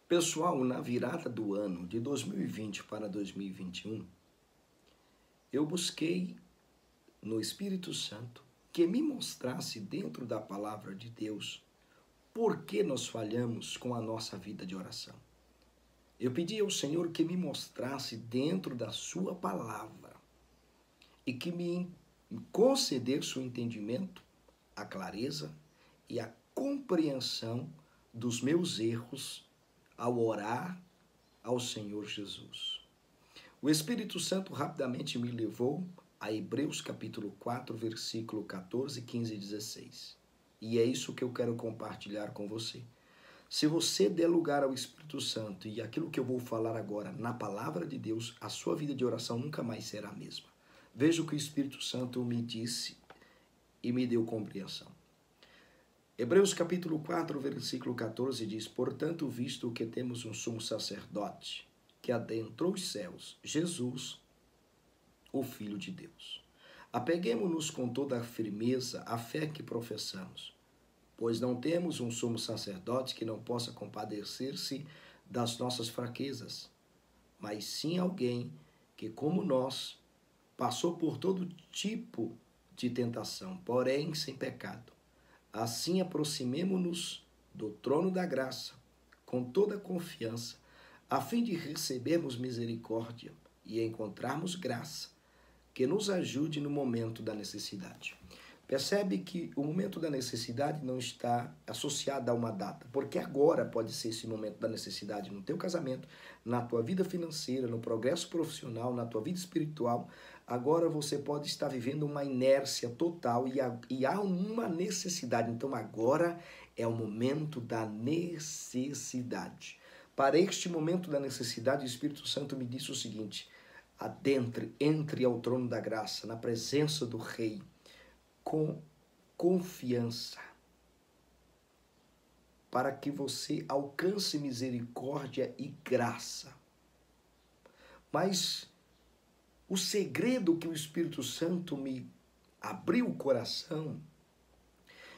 Pessoal, na virada do ano de 2020 para 2021, eu busquei no Espírito Santo que me mostrasse dentro da palavra de Deus por que nós falhamos com a nossa vida de oração. Eu pedi ao Senhor que me mostrasse dentro da sua palavra e que me concedesse o entendimento, a clareza e a compreensão dos meus erros ao orar ao Senhor Jesus. O Espírito Santo rapidamente me levou a Hebreus capítulo 4, versículo 14, 15 e 16. E é isso que eu quero compartilhar com você. Se você der lugar ao Espírito Santo e aquilo que eu vou falar agora na palavra de Deus, a sua vida de oração nunca mais será a mesma. Veja o que o Espírito Santo me disse e me deu compreensão. Hebreus capítulo 4, versículo 14 diz: Portanto, visto que temos um sumo sacerdote que adentrou os céus, Jesus, o Filho de Deus. Apeguemo-nos com toda a firmeza à fé que professamos, pois não temos um sumo sacerdote que não possa compadecer-se das nossas fraquezas, mas sim alguém que, como nós, passou por todo tipo de tentação, porém sem pecado. Assim, aproximemo-nos do trono da graça, com toda a confiança, a fim de recebermos misericórdia e encontrarmos graça, que nos ajude no momento da necessidade. Percebe que o momento da necessidade não está associado a uma data, porque agora pode ser esse momento da necessidade no teu casamento, na tua vida financeira, no progresso profissional, na tua vida espiritual. Agora você pode estar vivendo uma inércia total e há uma necessidade. Então agora é o momento da necessidade. Para este momento da necessidade, o Espírito Santo me disse o seguinte: entre ao trono da graça, na presença do Rei, com confiança, para que você alcance misericórdia e graça. Mas o segredo que o Espírito Santo me abriu o coração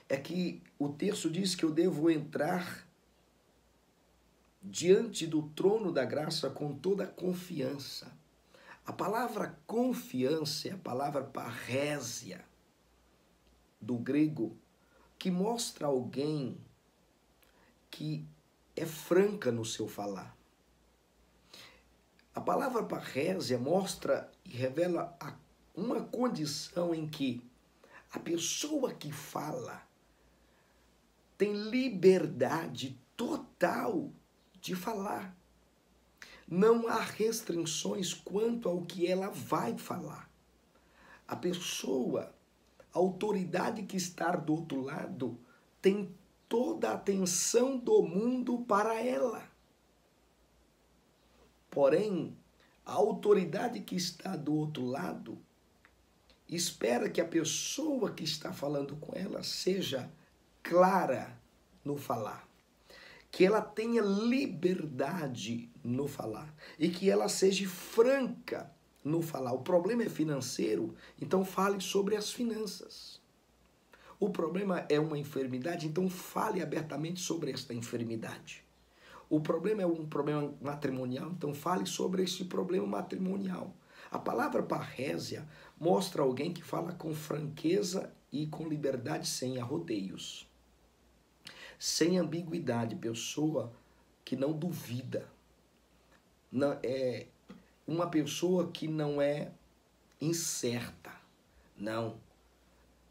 é que o texto diz que eu devo entrar diante do trono da graça com toda a confiança. A palavra confiança é a palavra parrésia, do grego, que mostra alguém que é franca no seu falar. A palavra parrésia mostra e revela uma condição em que a pessoa que fala tem liberdade total de falar. Não há restrições quanto ao que ela vai falar. A pessoa, a autoridade que está do outro lado, tem toda a atenção do mundo para ela. Porém, a autoridade que está do outro lado espera que a pessoa que está falando com ela seja clara no falar, que ela tenha liberdade no falar e que ela seja franca no falar. O problema é financeiro, então fale sobre as finanças. O problema é uma enfermidade, então fale abertamente sobre esta enfermidade. O problema é um problema matrimonial, então fale sobre este problema matrimonial. A palavra parrésia mostra alguém que fala com franqueza e com liberdade, sem arrodeios, sem ambiguidade, pessoa que não duvida. Não, é uma pessoa que não é incerta, não.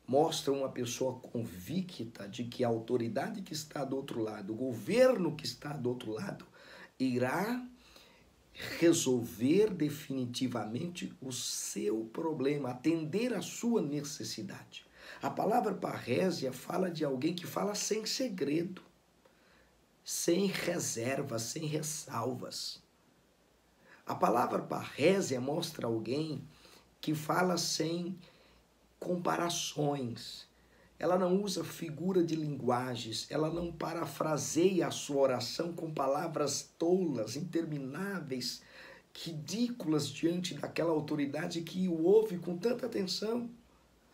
Mostra uma pessoa convicta de que a autoridade que está do outro lado, o governo que está do outro lado, irá resolver definitivamente o seu problema, atender a sua necessidade. A palavra parrésia fala de alguém que fala sem segredo, sem reservas, sem ressalvas. A palavra parrésia mostra alguém que fala sem comparações. Ela não usa figura de linguagens, ela não parafraseia a sua oração com palavras tolas, intermináveis, ridículas diante daquela autoridade que o ouve com tanta atenção.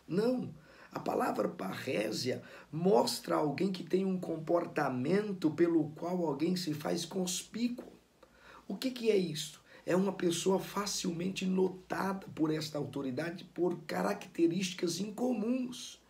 Não. A palavra parrésia mostra alguém que tem um comportamento pelo qual alguém se faz conspícuo. O que é isso? É uma pessoa facilmente notada por esta autoridade por características incomuns.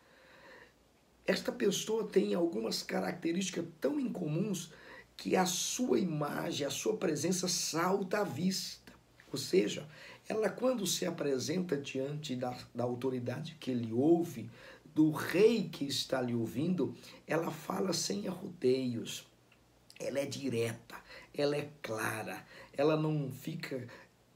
Esta pessoa tem algumas características tão incomuns que a sua imagem, a sua presença salta à vista. Ou seja, ela quando se apresenta diante da autoridade que ele ouve, do rei que está lhe ouvindo, ela fala sem arrodeios. Ela é direta, ela é clara, ela não fica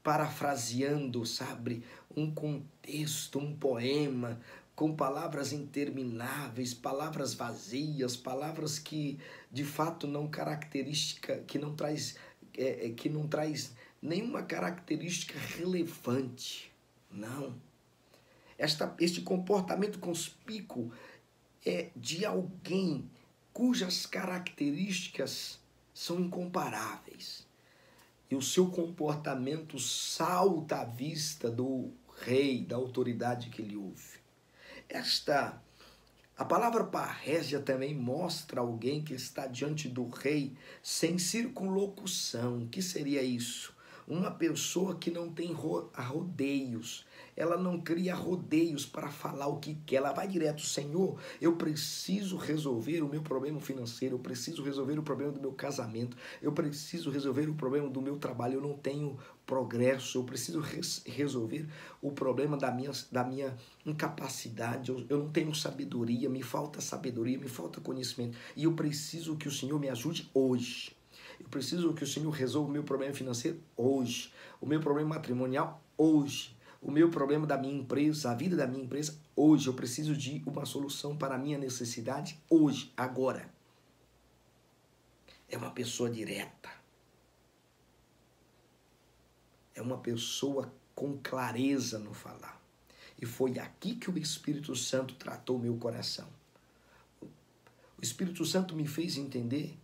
parafraseando, sabe, um contexto, um poema, com palavras intermináveis, palavras vazias, palavras que de fato não característica, que não traz nenhuma característica relevante. Não. Este comportamento conspícuo é de alguém cujas características são incomparáveis. E o seu comportamento salta à vista do rei, da autoridade que ele ouve. A palavra parrésia também mostra alguém que está diante do rei sem circunlocução. O que seria isso? Uma pessoa que não tem rodeios. Ela não cria rodeios para falar o que quer. Ela vai direto: Senhor, eu preciso resolver o meu problema financeiro, eu preciso resolver o problema do meu casamento, eu preciso resolver o problema do meu trabalho, eu não tenho progresso, eu preciso resolver o problema da minha incapacidade, eu não tenho sabedoria, me falta conhecimento, e eu preciso que o Senhor me ajude hoje. Eu preciso que o Senhor resolva o meu problema financeiro hoje, o meu problema matrimonial hoje, o meu problema da minha empresa, a vida da minha empresa hoje. Eu preciso de uma solução para a minha necessidade hoje, agora. É uma pessoa direta. É uma pessoa com clareza no falar. E foi aqui que o Espírito Santo tratou meu coração. O Espírito Santo me fez entender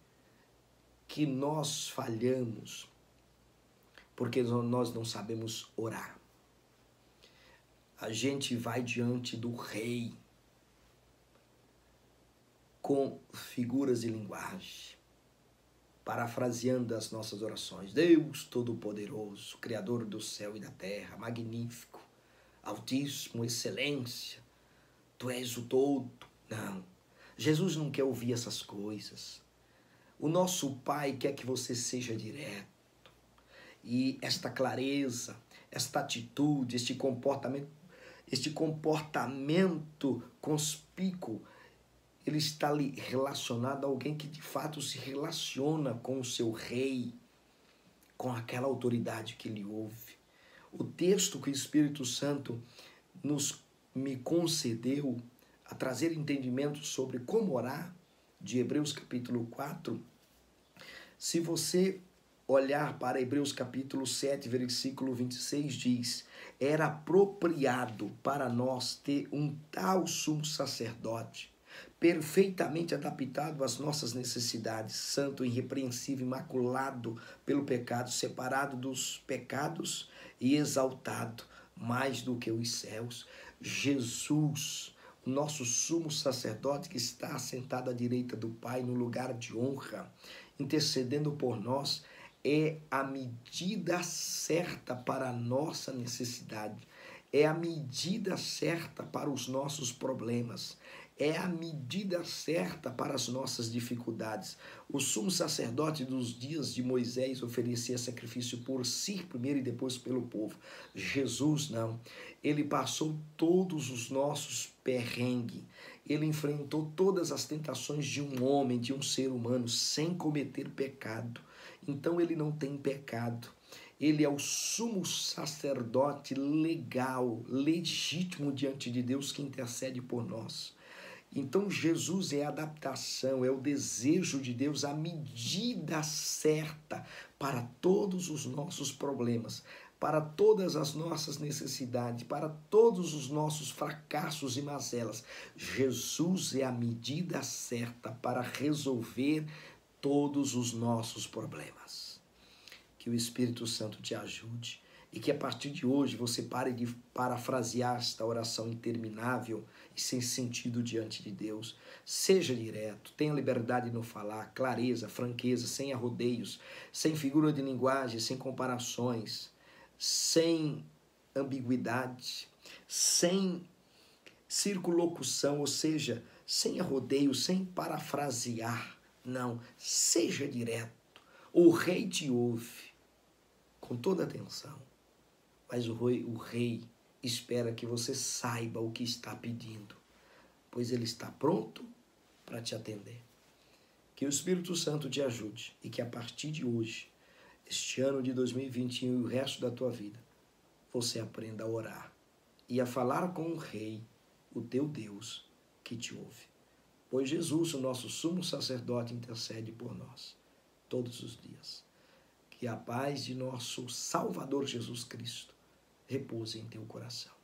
que nós falhamos porque nós não sabemos orar. A gente vai diante do rei com figuras de linguagem, parafraseando as nossas orações. Deus Todo-Poderoso, Criador do céu e da terra, magnífico, altíssimo, excelência, Tu és o todo. Não, Jesus não quer ouvir essas coisas. O nosso Pai quer que você seja direto. E esta clareza, esta atitude, este comportamento conspícuo, ele está relacionado a alguém que de fato se relaciona com o seu rei, com aquela autoridade que ele ouve. O texto que o Espírito Santo me concedeu a trazer entendimento sobre como orar, de Hebreus capítulo 4, se você olhar para Hebreus capítulo 7, versículo 26, diz: era apropriado para nós ter um tal sumo sacerdote, perfeitamente adaptado às nossas necessidades, santo, irrepreensível, imaculado pelo pecado, separado dos pecados e exaltado mais do que os céus. Jesus, o nosso sumo sacerdote que está assentado à direita do Pai no lugar de honra, intercedendo por nós, é a medida certa para a nossa necessidade, é a medida certa para os nossos problemas, é a medida certa para as nossas dificuldades. O sumo sacerdote dos dias de Moisés oferecia sacrifício por si primeiro e depois pelo povo. Jesus não. Ele passou todos os nossos perrengues. Ele enfrentou todas as tentações de um homem, de um ser humano, sem cometer pecado. Então ele não tem pecado. Ele é o sumo sacerdote legal, legítimo diante de Deus que intercede por nós. Então Jesus é a adaptação, é o desejo de Deus, a medida certa para todos os nossos problemas, para todas as nossas necessidades, para todos os nossos fracassos e mazelas. Jesus é a medida certa para resolver todos os nossos problemas. Que o Espírito Santo te ajude E que a partir de hoje você pare de parafrasear esta oração interminável e sem sentido diante de Deus. Seja direto, tenha liberdade no falar, clareza, franqueza, sem arrodeios, sem figura de linguagem, sem comparações, sem ambiguidade, sem circunlocução, ou seja, sem arrodeio, sem parafrasear. Não, seja direto. O rei te ouve com toda atenção, mas o rei espera que você saiba o que está pedindo, pois ele está pronto para te atender. Que o Espírito Santo te ajude e que a partir de hoje, este ano de 2021 e o resto da tua vida, você aprenda a orar e a falar com o Rei, o teu Deus, que te ouve. Pois Jesus, o nosso sumo sacerdote, intercede por nós todos os dias. Que a paz de nosso Salvador Jesus Cristo repouse em teu coração.